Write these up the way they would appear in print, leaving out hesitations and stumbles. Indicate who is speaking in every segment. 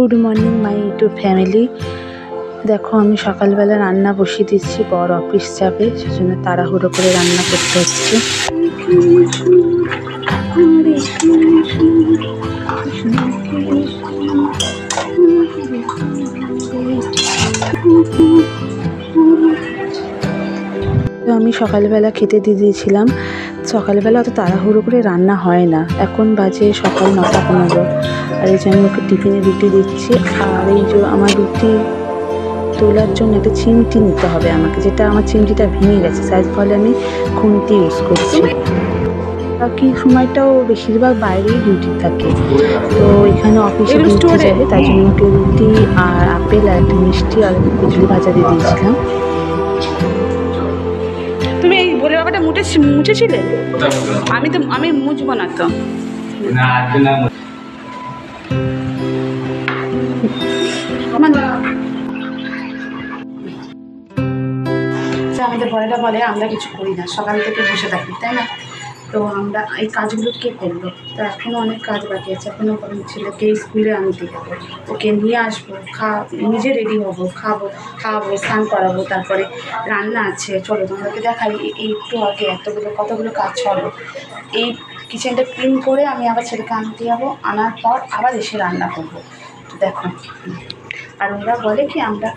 Speaker 1: Good morning my YouTube family. দেখো আমি সকালবেলা রান্না বসিয়ে দিচ্ছি, বড় অফিস যাবে সেজন্য তাড়াহুড়ো করে রান্না করতে হচ্ছে। তো আমি সকালবেলা খেতে দিয়ে দিয়েছিলাম। সকালবেলা অত তাড়াহুড়ো করে রান্না হয় না। এখন বাজে সকাল 9:15, আর এই যে আমি ওকে টিফিনে রুটি দিচ্ছি। আর এই যে আমার রুটি তোলার জন্য একটা চিমটি নিতে হবে আমাকে, যেটা আমার চিমটিটা ভেঙে গেছে, তার ফলে আমি খুন্তি ইউজ করছি। বাকি সময়টাও বেশিরভাগ বাইরেই ডিউটি থাকে, তো এখানে অফিসে ডিউটি যাবে, তাই জন্য ওকে রুটি আর আপেল আর একটা মিষ্টি আর বিজলি ভাজা দিয়ে দিয়েছিলাম।
Speaker 2: তুমি এই বলে বাবাটা মুছেছিলে? আমি মুছবো না তো। আমাদের ঘরেটা বলে আমরা কিছু করি না, সকাল থেকে বসে থাকি, তাই না? তো আমরা এই কাজগুলো কে করবো? তো এখনও অনেক কাজ বাকি আছে। এখনও ছেলেকে স্কুলে আনতে যাবো, ওকে নিয়ে আসবো, নিজে রেডি হবো, খাওয়াবো, স্নান করাবো, তারপরে রান্না আছে। চলো তোমাদেরকে দেখাই। এই একটু আগে কতগুলো কাজ হলো। এই কিচেনটা ক্লিন করে আমি আবার ছেলেকে আনতে যাবো, আনার পর আবার এসে রান্না করবো। তো দেখো, আর ওরা বলে কি আমরা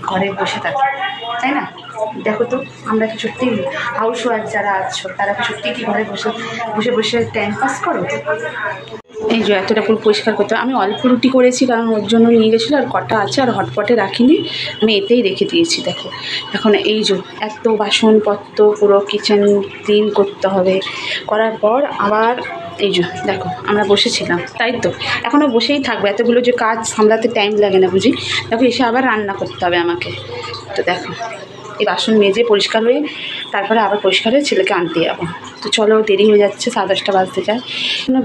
Speaker 2: ঘরে বসে থাকি, তাই না? দেখো তো, আমরা কি সত্যি হাউস ওয়াইফ যারা আছো তারা কি সত্যি কি ঘরে বসে টাইম পাস করো? এই যে এতটা পুরো পরিষ্কার করতে আমি অল্প রুটি করেছি, কারণ ওর জন্য নিয়ে গেছিলো, আর কটা আছে আর হটপটে রাখিনি, আমি এতেই রেখে দিয়েছি। দেখো এখন এই যে এত বাসনপত্র, পুরো কিচেন ক্লিন করতে হবে। করার পর আবার এই যে দেখো আমরা বসেছিলাম, তাই তো এখনও বসেই থাকবো। এতগুলো যে কাজ সামলাতে টাইম লাগে না বুঝি। দেখো এসে আবার রান্না করতে হবে আমাকে। তো দেখো এই বাসন মেজে পরিষ্কার হয়ে তারপরে আবার পরিষ্কার হয়ে ছেলেকে আনতে যাবো। তো চলো, দেরি হয়ে যাচ্ছে, 10:30 বাজতে যায়।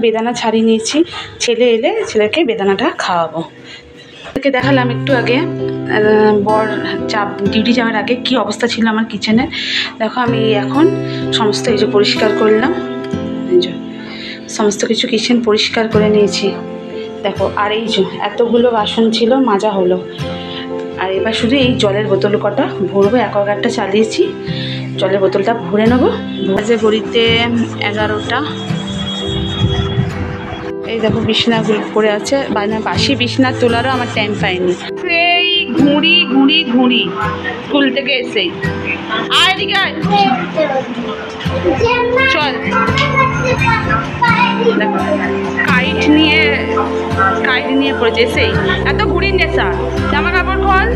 Speaker 2: বেদানা ছাড়িয়ে নিয়েছি, ছেলে এলে ছেলেকে বেদানাটা খাওয়াবো। ওকে দেখালাম একটু আগে ডিউটি যাওয়ার আগে কি অবস্থা ছিল আমার কিচেনের। দেখো আমি এখন সমস্ত এই যে পরিষ্কার করলাম, এই যে সমস্ত কিছু কিচেন পরিষ্কার করে নিয়েছি। দেখো আর এই যে এতগুলো বাসন ছিল, মাজা হলো। আর এবার শুধু এই জলের বোতল কটা ভরবো, অ্যাকোয়াগার্ডটা চালিয়েছি, জলের বোতলটা ভরে নেবো। বাজে ঘড়িতে 11টা। এই দেখো বিছনাগুলো পড়ে আছে, বাসি বিছনা তোলারও আমার টাইম পাইনি। সেই ঘুড়ি স্কুল থেকে এসেই চল দেখো কাইট নিয়ে পড়েছে, সেই এত ঘুড়ির নেশা। জামা কাপড় খোল।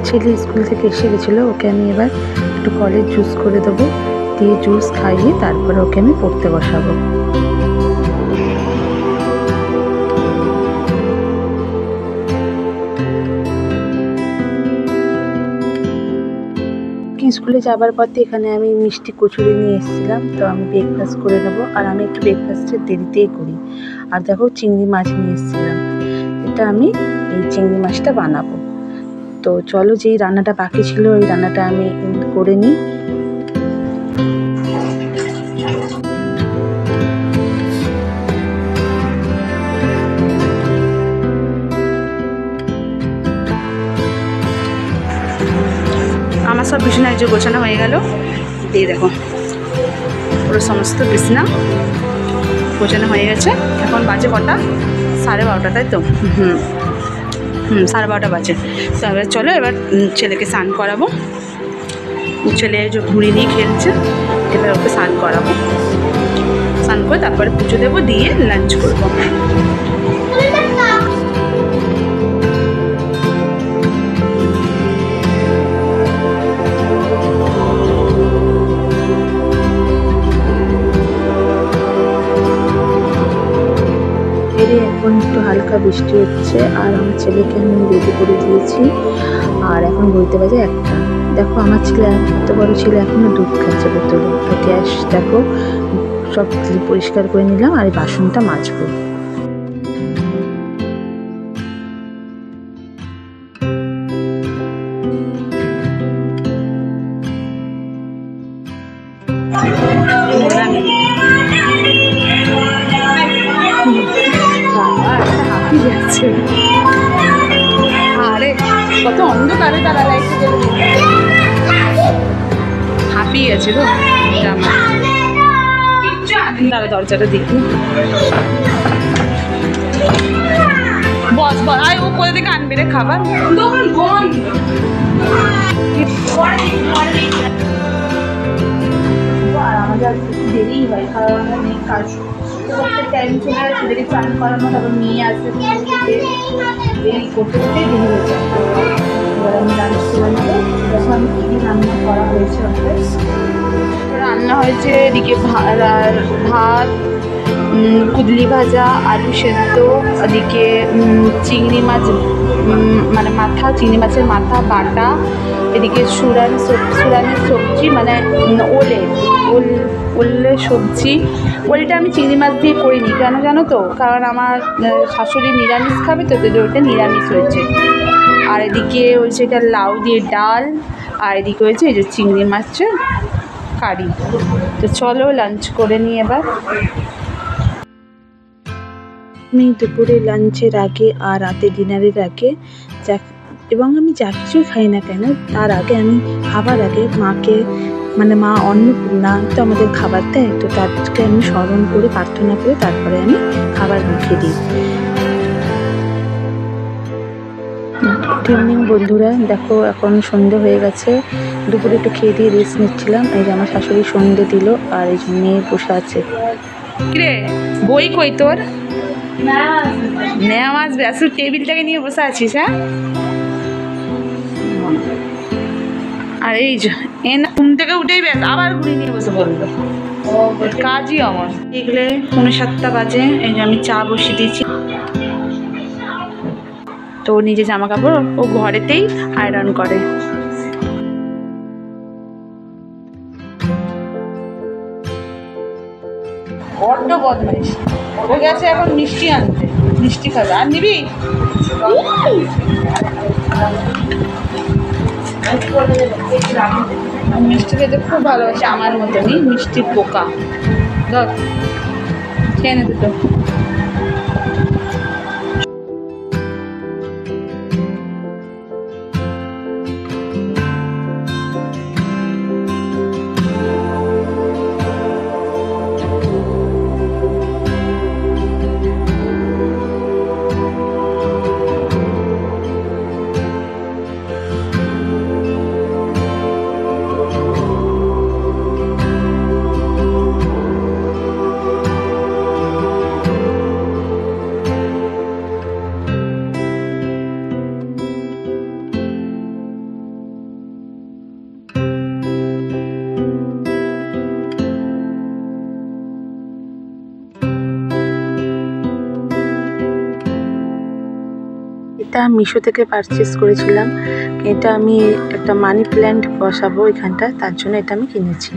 Speaker 1: ছেলে স্কুল থেকে এসে গেছিলো, ওকে আমি এবার একটু ফলের জুস করে দেবো, দিয়ে জুস খাইয়ে তারপরে ওকে আমি পড়তে বসাবো। স্কুলে যাবার পথে এখানে আমি মিষ্টি কচুরি নিয়ে এসেছিলাম, তো আমি ব্রেকফাস্ট করে নেবো। আর আমি একটু ব্রেকফাস্টের দেরিতেই করি। আর দেখো চিংড়ি মাছ নিয়ে এসেছিলাম, এটা আমি এই চিংড়ি মাছটা বানাবো। তো চলো, যেই রান্নাটা বাকি ছিল ওই রান্নাটা আমি করে নিই।
Speaker 2: আমার সব বিছানা যে গোছানো হয়ে গেল, দিয়ে দেখো পুরো সমস্ত বিছানা গোছানো হয়ে গেছে। এখন বাজে কটা? 12:30, তাই তো? 12:30 বাজে। তো এবার চলো, এবার ছেলেকে স্নান করাবো। ছেলে যে ঘুড়ি নিয়ে খেলছে, এবার ওকে স্নান করাবো। স্নান করে তারপরে পুজো দেবো, দিয়ে লাঞ্চ করবো।
Speaker 1: এখন একটু হালকা বৃষ্টি হচ্ছে, আর আমার ছেলেকে আমি রেডি করে দিয়েছি। আর এখন বলতে বাজে 1টা। দেখো আমার ছেলে, এত বড় ছেলে, এখনও দুধ খাচ্ছে বোতলে। আর গ্যাস দেখো সব পরিষ্কার করে নিলাম, আর এই বাসনটা মাজবো।
Speaker 2: আরে কত অন্ধকারে তারা লাইট হাঁপিয়ে গেছে গো জামা। তারা দরজাটা দেখি বস বস আয় ও কোথা থেকে আনবে রে খাবার আমাদের দেরি হয় কারণ অনেক কাজ টাইম চলে আসে দেরি চান করানো তারপর নিয়ে আসবে দেরি করতে করতে দেরি হয়ে যায়। এবার আমি লাঞ্চ করে নেবো যখন আমি কী রান্না করা হয়েছে আমাদের রান্না হয়েছে এদিকে ভাত কুদলি ভাজা আলু সেদ্ধ ওদিকে চিংড়ি মাছ মানে মাথা চিংড়ি মাছের মাথা বাটা এদিকে সুরানের সবজি মানে ওলের সবজি। ওলটা আমি চিংড়ি মাছ দিয়ে করিনি কেন জানো তো, কারণ আমার শাশুড়ি নিরামিষ খাবে তো ওইটা নিরামিষ হয়েছে। আর এদিকে হয়েছে এটা লাউ দিয়ে ডাল আর এদিকে হয়েছে এই যে চিংড়ি মাছের কারি। তো চলো লাঞ্চ করে নিই এবার।
Speaker 1: আমি দুপুরে লাঞ্চের আগে আর রাতে ডিনারের আগে এবং আমি যা কিছুই খাই না কেন তার আগে আমি খাবার আগে মাকে মানে মা অন্নপূর্ণা তো আমাদের খাবার দেয়, তো তাদেরকে আমি স্মরণ করে প্রার্থনা করে তারপরে আমি খাবার মুখে দিই। গুড ইভিনিং বন্ধুরা, দেখো এখন সন্ধে হয়ে গেছে। দুপুরে একটু খেয়ে দিয়ে রেস্ট নিচ্ছিলাম। এই যে আমার শাশুড়ি সন্ধে দিল আর এই যে মেয়ে বসে আছে।
Speaker 2: কিরে বই কই তোর? ম্যাম আসবে আসু টেবিলটাকে নিয়ে বসে আছিস? হ্যাঁ আর এই যে ঘুম থেকে উঠেই ব্যাস আবার ঘুরি নিয়ে বসে বললো কাজই আমার। এগুলো 7:30 বাজে। এই যে আমি চা বসিয়ে দিয়েছি। তো নিজে জামা কাপড় ও ঘরেতেই আয়রন করে। বড্ড বদমাইশ। ও গেছে এখন মিষ্টি আনতে, মিষ্টি খাবে। আর নিবি? মিষ্টি খেতে খুব ভালোবাসে আমার মতনই, মিষ্টির পোকা। ধর খেয়ে নে দুটো।
Speaker 1: এটা মিশো থেকে পারচেস করেছিলাম। এটা আমি একটা মানি প্ল্যান্ট বসাবো এখানটা, তার জন্য এটা আমি কিনেছি।